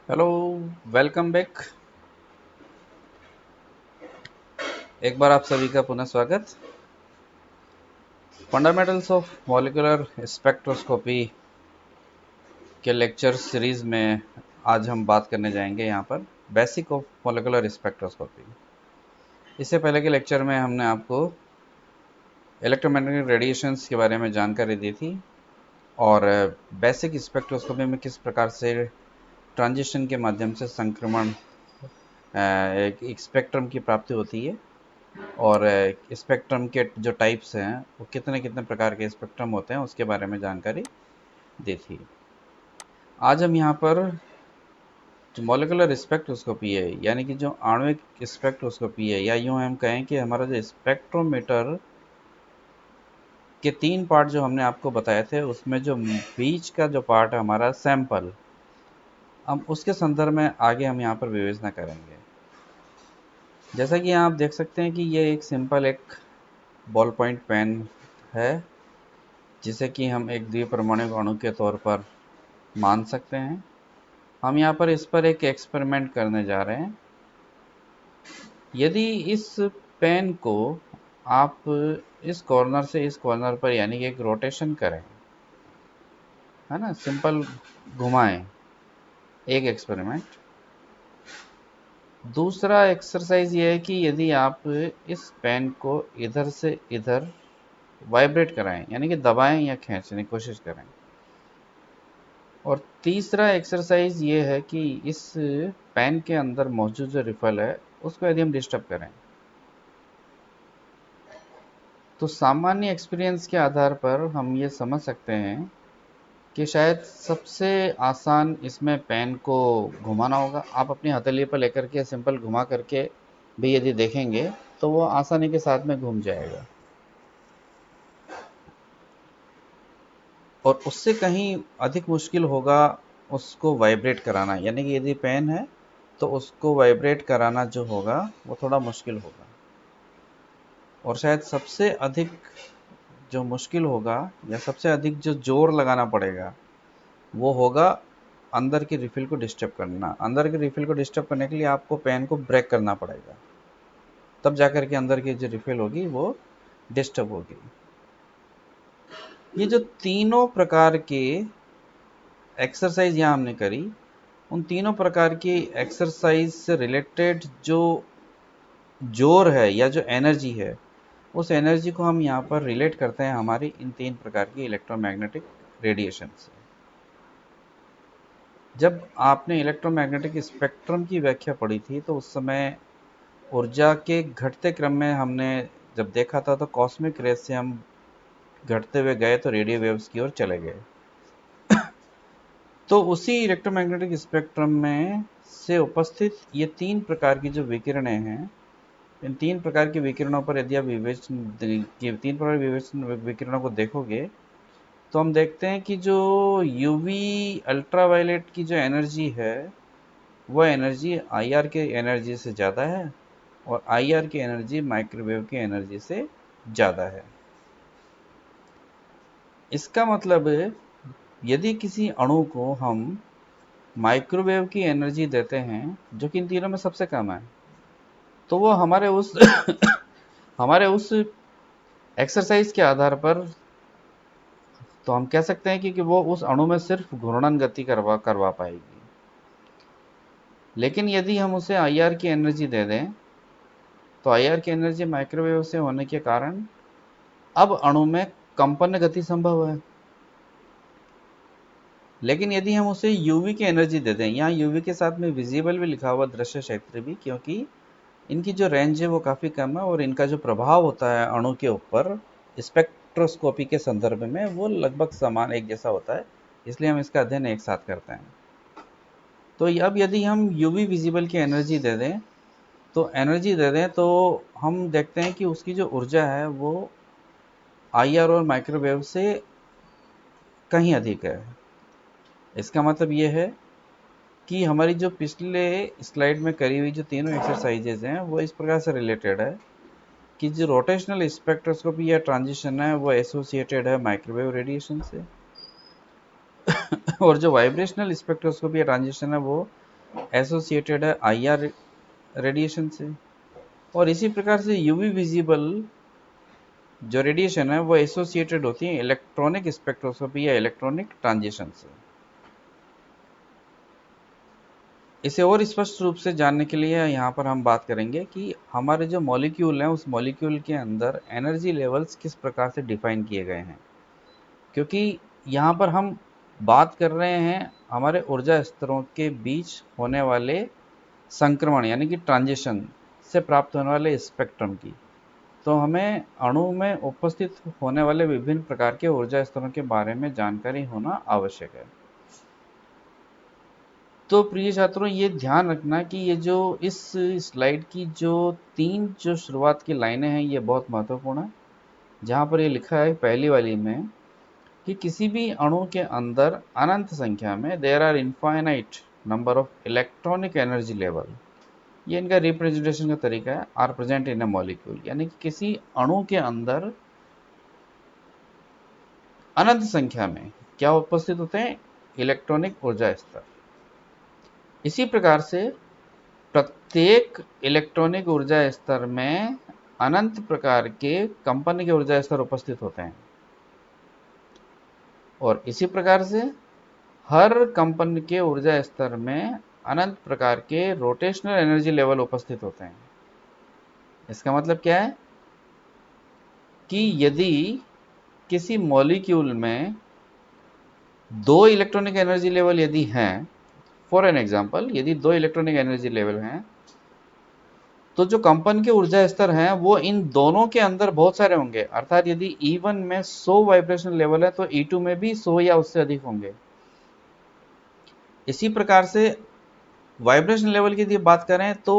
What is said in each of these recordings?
Hello, welcome back. एक बार आप सभी का पुनः स्वागत। फंडामेंटल्स ऑफ मॉलिक्यूलर स्पेक्ट्रोस्कोपी के लेक्चर सीरीज में आज हम बात करने जाएंगे यहाँ पर बेसिक ऑफ मॉलिक्यूलर स्पेक्ट्रोस्कोपी। इससे पहले के लेक्चर में हमने आपको इलेक्ट्रोमैग्नेटिक रेडिएशंस के बारे में जानकारी दी थी और बेसिक स्पेक्ट्रोस्कोपी में किस प्रकार से ट्रांजिशन के माध्यम से संक्रमण एक स्पेक्ट्रम की प्राप्ति होती है और स्पेक्ट्रम के जो टाइप्स हैं वो कितने कितने प्रकार के स्पेक्ट्रम होते हैं उसके बारे में जानकारी दी थी। आज हम यहाँ पर जो मॉलिक्यूलर स्पेक्ट्रोस्कोपी है यानी कि जो आणविक स्पेक्ट्रोस्कोपी है या यूँ हम कहें कि हमारा जो स्पेक्ट्रोमीटर के 3 पार्ट जो हमने आपको बताए थे उसमें जो बीच का जो पार्ट है हमारा सैंपल, हम उसके संदर्भ में आगे हम यहाँ पर विवेचना करेंगे। जैसा कि आप देख सकते हैं कि ये एक सिंपल एक बॉल पॉइंट पेन है जिसे कि हम एक द्विपरमाणु अणु के तौर पर मान सकते हैं। हम यहाँ पर इस पर एक एक्सपेरिमेंट करने जा रहे हैं। यदि इस पेन को आप इस कॉर्नर से इस कॉर्नर पर यानी कि एक रोटेशन करें, है ना, सिंपल घुमाएं, एक एक्सपेरिमेंट। दूसरा एक्सरसाइज ये है कि यदि आप इस पेन को इधर से इधर वाइब्रेट कराएं यानी कि दबाएं या खींचने की कोशिश करें। और तीसरा एक्सरसाइज ये है कि इस पेन के अंदर मौजूद जो रिफल है उसको यदि हम डिस्टर्ब करें तो सामान्य एक्सपीरियंस के आधार पर हम ये समझ सकते हैं कि शायद सबसे आसान इसमें पेन को घुमाना होगा। आप अपनी हथेली पर लेकर के सिंपल घुमा करके भी यदि देखेंगे तो वो आसानी के साथ में घूम जाएगा। और उससे कहीं अधिक मुश्किल होगा उसको वाइब्रेट कराना, यानी कि यदि पेन है तो उसको वाइब्रेट कराना जो होगा वो थोड़ा मुश्किल होगा। और शायद सबसे अधिक जो मुश्किल होगा या सबसे अधिक जो जोर लगाना पड़ेगा वो होगा अंदर की रिफिल को डिस्टर्ब करना। अंदर की रिफिल को डिस्टर्ब करने के लिए आपको पेन को ब्रेक करना पड़ेगा, तब जाकर के अंदर की जो रिफिल होगी वो डिस्टर्ब होगी। ये जो तीनों प्रकार के एक्सरसाइज यहाँ हमने करी, उन तीनों प्रकार की एक्सरसाइज से रिलेटेड जो जोर है या जो एनर्जी है उस एनर्जी को हम यहाँ पर रिलेट करते हैं हमारी इन 3 प्रकार की इलेक्ट्रोमैग्नेटिक रेडिएशन से। जब आपने इलेक्ट्रोमैग्नेटिक स्पेक्ट्रम की व्याख्या पढ़ी थी तो उस समय ऊर्जा के घटते क्रम में हमने जब देखा था तो कॉस्मिक रेज से हम घटते हुए गए तो रेडियो वेव्स की ओर चले गए। तो उसी इलेक्ट्रोमैग्नेटिक स्पेक्ट्रम में से उपस्थित ये 3 प्रकार की जो विकिरणें हैं, इन 3 प्रकार की विकिरणों पर यदि आप तीन प्रकार की विकिरणों को देखोगे तो हम देखते हैं कि जो यूवी अल्ट्रावायलेट की जो एनर्जी है वह एनर्जी आईआर के एनर्जी से ज़्यादा है और आईआर की एनर्जी माइक्रोवेव की एनर्जी से ज़्यादा है। इसका मतलब यदि किसी अणु को हम माइक्रोवेव की एनर्जी देते हैं जो कि इन तीनों में सबसे कम है, तो वो हमारे उस एक्सरसाइज के आधार पर तो हम कह सकते हैं कि वो उस अणु में सिर्फ घूर्णन गति करवा पाएगी। लेकिन यदि हम उसे आईआर की एनर्जी दे दें तो आईआर की एनर्जी माइक्रोवेव से होने के कारण अब अणु में कंपन गति संभव है। लेकिन यदि हम उसे यूवी की एनर्जी दे दें, यहाँ यूवी के साथ में विजिबल भी लिखा हुआ दृश्य क्षेत्र भी, क्योंकि इनकी जो रेंज है वो काफ़ी कम है और इनका जो प्रभाव होता है अणु के ऊपर स्पेक्ट्रोस्कोपी के संदर्भ में वो लगभग समान एक जैसा होता है, इसलिए हम इसका अध्ययन एक साथ करते हैं। तो अब यदि हम यूवी विजिबल की एनर्जी दे दें तो हम देखते हैं कि उसकी जो ऊर्जा है वो आईआर और माइक्रोवेव से कहीं अधिक है। इसका मतलब ये है कि हमारी जो पिछले स्लाइड में करी हुई जो तीनों एक्सरसाइजेज हैं वो इस प्रकार से रिलेटेड है कि जो रोटेशनल स्पेक्ट्रोस्कोपी या ट्रांजिशन है वो एसोसिएटेड है माइक्रोवेव रेडिएशन से और जो वाइब्रेशनल स्पेक्ट्रोस्कोपी या ट्रांजिशन है वो एसोसिएटेड है IR रेडिएशन से, और इसी प्रकार से यूवी विजिबल जो रेडिएशन है वो एसोसिएटेड होती है इलेक्ट्रॉनिक स्पेक्ट्रोस्कोपी या इलेक्ट्रॉनिक ट्रांजिशन से। इसे और स्पष्ट रूप से जानने के लिए यहाँ पर हम बात करेंगे कि हमारे जो मॉलिक्यूल हैं उस मॉलिक्यूल के अंदर एनर्जी लेवल्स किस प्रकार से डिफाइन किए गए हैं, क्योंकि यहाँ पर हम बात कर रहे हैं हमारे ऊर्जा स्तरों के बीच होने वाले संक्रमण यानी कि ट्रांजिशन से प्राप्त होने वाले स्पेक्ट्रम की। तो हमें अणु में उपस्थित होने वाले विभिन्न प्रकार के ऊर्जा स्तरों के बारे में जानकारी होना आवश्यक है। तो प्रिय छात्रों, ये ध्यान रखना कि ये जो इस स्लाइड की जो तीन जो शुरुआत की लाइनें हैं ये बहुत महत्वपूर्ण है। जहाँ पर ये लिखा है पहली वाली में कि किसी भी अणु के अंदर अनंत संख्या में there are infinite number of electronic energy level, ये इनका रिप्रेजेंटेशन का तरीका है, are present in a molecule, यानी कि किसी अणु के अंदर अनंत संख्या में क्या उपस्थित होते हैं, इलेक्ट्रॉनिक ऊर्जा स्तर। इसी प्रकार से प्रत्येक इलेक्ट्रॉनिक ऊर्जा स्तर में अनंत प्रकार के कंपन के ऊर्जा स्तर उपस्थित होते हैं, और इसी प्रकार से हर कंपन के ऊर्जा स्तर में अनंत प्रकार के रोटेशनल एनर्जी लेवल उपस्थित होते हैं। इसका मतलब क्या है कि यदि किसी मॉलिक्यूल में दो इलेक्ट्रॉनिक एनर्जी लेवल यदि हैं, फॉर एन एग्जांपल यदि दो इलेक्ट्रॉनिक एनर्जी लेवल हैं, तो जो कंपन के ऊर्जा स्तर हैं वो इन दोनों के अंदर बहुत सारे होंगे। अर्थात यदि E1 में 100 वाइब्रेशन लेवल है तो E2 में भी 100 या उससे अधिक होंगे। इसी प्रकार से वाइब्रेशन लेवल की यदि बात करें तो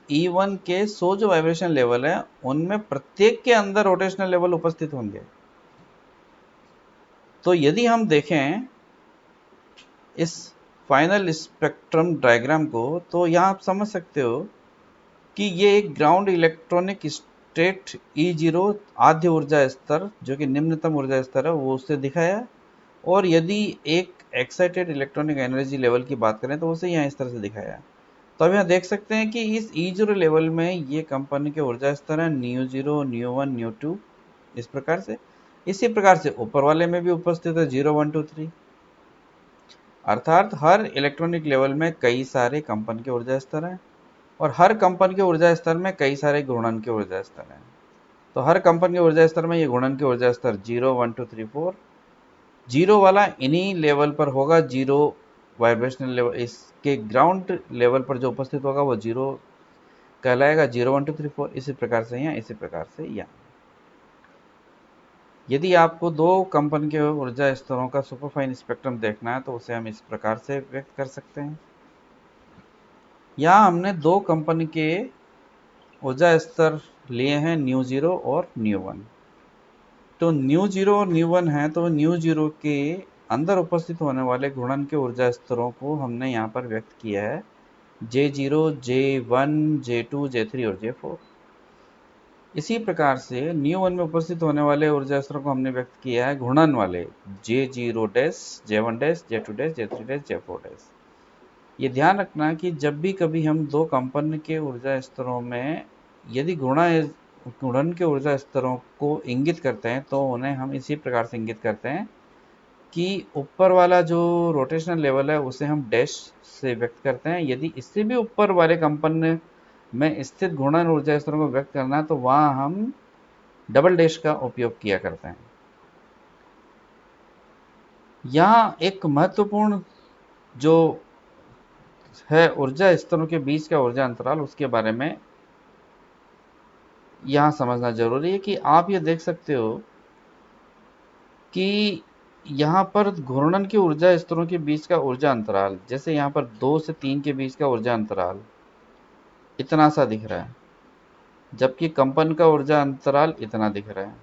E1 के 100 जो वाइब्रेशन लेवल है उनमें प्रत्येक के अंदर रोटेशनल लेवल उपस्थित होंगे। तो यदि हम देखें इस फाइनल स्पेक्ट्रम डायग्राम को, तो यहाँ आप समझ सकते हो कि ये एक ग्राउंड इलेक्ट्रॉनिक स्टेट E0 आद्य ऊर्जा स्तर जो कि निम्नतम ऊर्जा स्तर है वो उससे दिखाया, और यदि एक एक्साइटेड इलेक्ट्रॉनिक एनर्जी लेवल की बात करें तो उसे यहाँ इस तरह से दिखाया। तो अब यहाँ देख सकते हैं कि इस E0 लेवल में ये कंपन के ऊर्जा स्तर है ν0, ν1, ν2 इस प्रकार से। इसी प्रकार से ऊपर वाले में भी उपस्थित है 0, 1, 2, 3, अर्थात हर इलेक्ट्रॉनिक लेवल में कई सारे कंपन के ऊर्जा स्तर हैं, और हर कंपन के ऊर्जा स्तर में कई सारे घूर्णन के ऊर्जा स्तर हैं। तो हर कंपन के ऊर्जा स्तर में ये घूर्णन के ऊर्जा स्तर 0, 1, 2, 3, 4, 0 वाला इन्हीं लेवल पर होगा, 0 वाइब्रेशनल लेवल इसके ग्राउंड लेवल पर जो उपस्थित होगा वो 0 कहलाएगा, 0, 1, 2, 3, 4 इसी प्रकार से यहाँ, इसी प्रकार से यहाँ। यदि आपको दो कंपन के ऊर्जा स्तरों का सुपरफाइन स्पेक्ट्रम देखना है तो उसे हम इस प्रकार से व्यक्त कर सकते हैं। यहाँ हमने दो कंपन के ऊर्जा स्तर लिए हैं ν0 और ν1। तो ν0 और ν1 है, तो ν0 के अंदर उपस्थित होने वाले घूर्णन के ऊर्जा स्तरों को हमने यहाँ पर व्यक्त किया है J0, J1, J2, J3 और J4। इसी प्रकार से ν1 में उपस्थित होने वाले ऊर्जा स्तरों को हमने व्यक्त किया है घूर्णन वाले J0 dash, J1 dash, J2 dash, J3 dash, J4 dash. ये ध्यान रखना कि जब भी कभी हम दो कंपन के ऊर्जा स्तरों में यदि घूर्णन के ऊर्जा स्तरों को इंगित करते हैं तो उन्हें हम इसी प्रकार से इंगित करते हैं कि ऊपर वाला जो रोटेशनल लेवल है उसे हम डैश से व्यक्त करते हैं। यदि इससे भी ऊपर वाले कंपन में स्थित घूर्णन ऊर्जा स्तरों को व्यक्त करना है तो वहां हम डबल डैश का उपयोग किया करते हैं। यहाँ एक महत्वपूर्ण जो है ऊर्जा स्तरों के बीच का ऊर्जा अंतराल, उसके बारे में यहाँ समझना जरूरी है कि आप ये देख सकते हो कि यहाँ पर घूर्णन की ऊर्जा स्तरों के बीच का ऊर्जा अंतराल, जैसे यहाँ पर 2 से 3 के बीच का ऊर्जा अंतराल इतना सा दिख रहा है, जबकि कंपन का ऊर्जा अंतराल इतना दिख रहा है,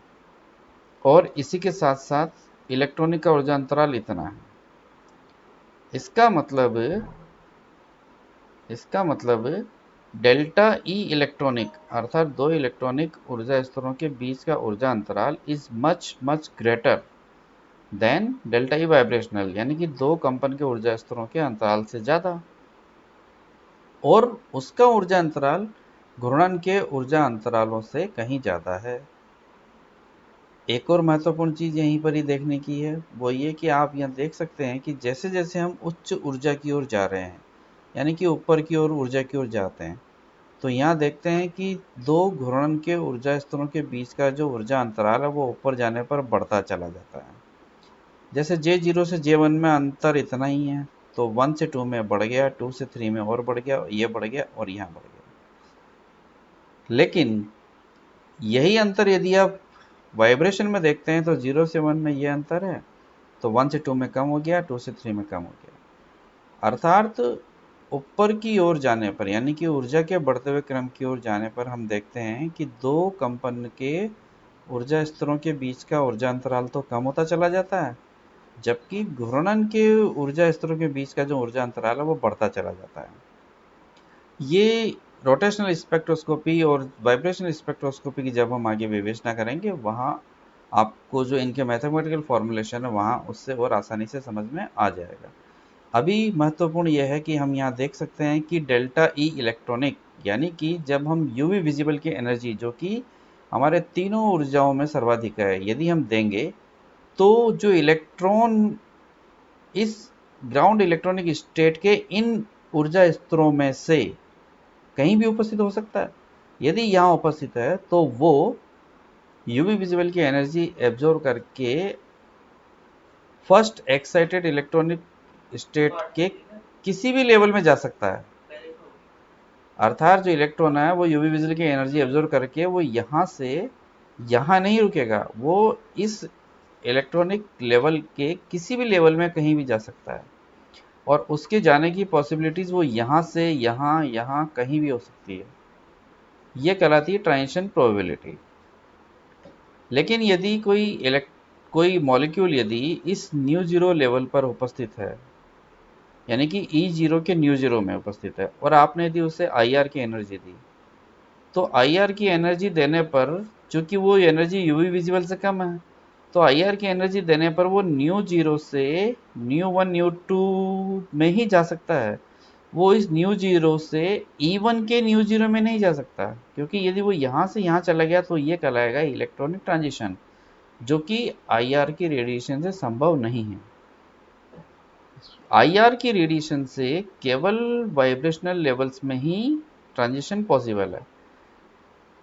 और इसी के साथ साथ इलेक्ट्रॉनिक का ऊर्जा अंतराल इतना है। इसका मतलब डेल्टा ई इलेक्ट्रॉनिक अर्थात दो इलेक्ट्रॉनिक ऊर्जा स्तरों के बीच का ऊर्जा अंतराल is much much greater than delta E vibrational, यानी कि दो कंपन के ऊर्जा स्तरों के अंतराल से ज़्यादा। और उसका ऊर्जा अंतराल घूर्णन के ऊर्जा अंतरालों से कहीं ज़्यादा है। एक और महत्वपूर्ण चीज़ यहीं पर ही देखने की है, वो ये कि आप यहाँ देख सकते हैं कि जैसे जैसे हम उच्च ऊर्जा की ओर जा रहे हैं, यानी कि ऊपर की ओर ऊर्जा की ओर जाते हैं, तो यहाँ देखते हैं कि दो घूर्णन के ऊर्जा स्तरों के बीच का जो ऊर्जा अंतराल है वो ऊपर जाने पर बढ़ता चला जाता है। जैसे J0 से J1 में अंतर इतना ही है, तो 1 से 2 में बढ़ गया, 2 से 3 में और बढ़ गया, ये बढ़ गया और यहाँ बढ़ गया। लेकिन यही अंतर यदि आप वाइब्रेशन में देखते हैं तो 0 से 1 में ये अंतर है, तो 1 से 2 में कम हो गया, 2 से 3 में कम हो गया। अर्थात ऊपर की ओर जाने पर, यानी कि ऊर्जा के बढ़ते हुए क्रम की ओर जाने पर हम देखते हैं कि दो कंपन के ऊर्जा स्तरों के बीच का ऊर्जा अंतराल तो कम होता चला जाता है, जबकि घूर्णन के ऊर्जा स्तरों के बीच का जो ऊर्जा अंतराल है वो बढ़ता चला जाता है। ये रोटेशनल स्पेक्ट्रोस्कोपी और वाइब्रेशनल स्पेक्ट्रोस्कोपी की जब हम आगे विवेचना करेंगे, वहाँ आपको जो इनके मैथमेटिकल फॉर्मूलेशन है वहाँ उससे और आसानी से समझ में आ जाएगा। अभी महत्वपूर्ण यह है कि हम यहाँ देख सकते हैं कि डेल्टा ई इलेक्ट्रॉनिक, यानी कि जब हम यूवी विजिबल की एनर्जी जो कि हमारे तीनों ऊर्जाओं में सर्वाधिक है, यदि हम देंगे तो जो इलेक्ट्रॉन इस ग्राउंड इलेक्ट्रॉनिक स्टेट के इन ऊर्जा स्तरों में से कहीं भी उपस्थित हो सकता है। यदि यहाँ उपस्थित है तो वो यूवी विजिबल की एनर्जी एब्जॉर्ब करके फर्स्ट एक्साइटेड इलेक्ट्रॉनिक स्टेट के किसी भी लेवल में जा सकता है। अर्थात जो इलेक्ट्रॉन है वो यूवी विजिबल की एनर्जी एब्जॉर्ब करके वो यहाँ से यहाँ नहीं रुकेगा, वो इस इलेक्ट्रॉनिक लेवल के किसी भी लेवल में कहीं भी जा सकता है, और उसके जाने की पॉसिबिलिटीज वो यहाँ से यहाँ यहाँ कहीं भी हो सकती है। ये कहलाती है ट्रांजिशन प्रोबेबिलिटी। लेकिन यदि कोई मॉलिक्यूल यदि इस न्यू जीरो लेवल पर उपस्थित है, यानी कि E0 के न्यू जीरो में उपस्थित है, और आपने यदि उसे IR की एनर्जी दी, तो IR की एनर्जी देने पर, चूंकि वो एनर्जी यूवी विजिबल से कम है, तो IR की एनर्जी देने पर वो न्यू जीरो से न्यू 1 न्यू 2 में ही जा सकता है। वो इस न्यू जीरो से E1 के न्यू जीरो में नहीं जा सकता, क्योंकि यदि वो यहाँ से यहाँ चला गया तो ये कहलाएगा इलेक्ट्रॉनिक ट्रांजिशन, जो कि IR की रेडिएशन से संभव नहीं है। IR की रेडिएशन से केवल वाइब्रेशनल लेवल्स में ही ट्रांजिशन पॉसिबल है।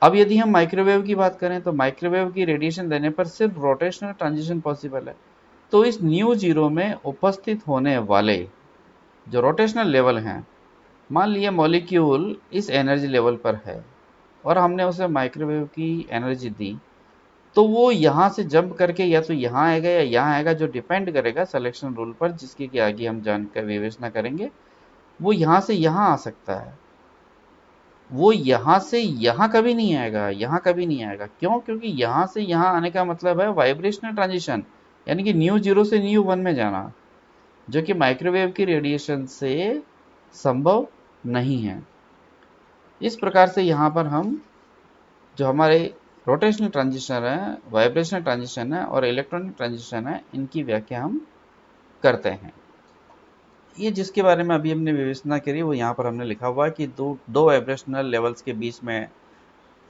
अब यदि हम माइक्रोवेव की बात करें तो माइक्रोवेव की रेडिएशन देने पर सिर्फ रोटेशनल ट्रांजिशन पॉसिबल है। तो इस न्यू जीरो में उपस्थित होने वाले जो रोटेशनल लेवल हैं, मान लिया मॉलिक्यूल इस एनर्जी लेवल पर है और हमने उसे माइक्रोवेव की एनर्जी दी, तो वो यहाँ से जंप करके या तो यहाँ आएगा या यहाँ आएगा, जो डिपेंड करेगा सिलेक्शन रूल पर, जिसकी कि आगे हम जानकर विवेचना करेंगे। वो यहाँ से यहाँ आ सकता है, वो यहाँ से यहाँ कभी नहीं आएगा, यहाँ कभी नहीं आएगा। क्यों? क्योंकि यहाँ से यहाँ आने का मतलब है वाइब्रेशनल ट्रांजिशन, यानी कि न्यू जीरो से न्यू 1 में जाना, जो कि माइक्रोवेव की रेडिएशन से संभव नहीं है। इस प्रकार से यहाँ पर हम जो हमारे रोटेशनल ट्रांजिशन है, वाइब्रेशनल ट्रांजिशन है और इलेक्ट्रॉनिक ट्रांजिशन है, इनकी व्याख्या हम करते हैं। ये जिसके बारे में अभी हमने विवेचना करी वो यहाँ पर हमने लिखा हुआ है कि दो वाइब्रेशनल लेवल्स के बीच में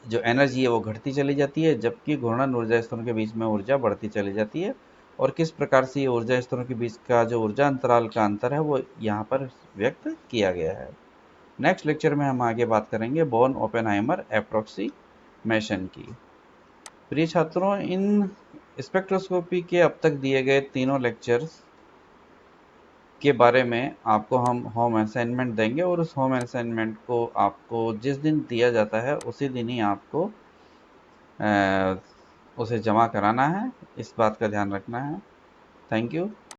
जो एनर्जी है वो घटती चली जाती है, जबकि घूर्णन ऊर्जा स्तरों के बीच में ऊर्जा बढ़ती चली जाती है। और किस प्रकार से ये ऊर्जा स्तरों के बीच का जो ऊर्जा अंतराल का अंतर है वो यहाँ पर व्यक्त किया गया है। नेक्स्ट लेक्चर में हम आगे बात करेंगे बोर्न ओपेनहाइमर एप्रोक्सीमेशन की। प्रिय छात्रों, इन स्पेक्ट्रोस्कोपी के अब तक दिए गए तीनों लेक्चर्स के बारे में आपको हम होम असाइनमेंट देंगे, और उस होम असाइनमेंट को आपको जिस दिन दिया जाता है उसी दिन ही आपको उसे जमा कराना है। इस बात का ध्यान रखना है। Thank you.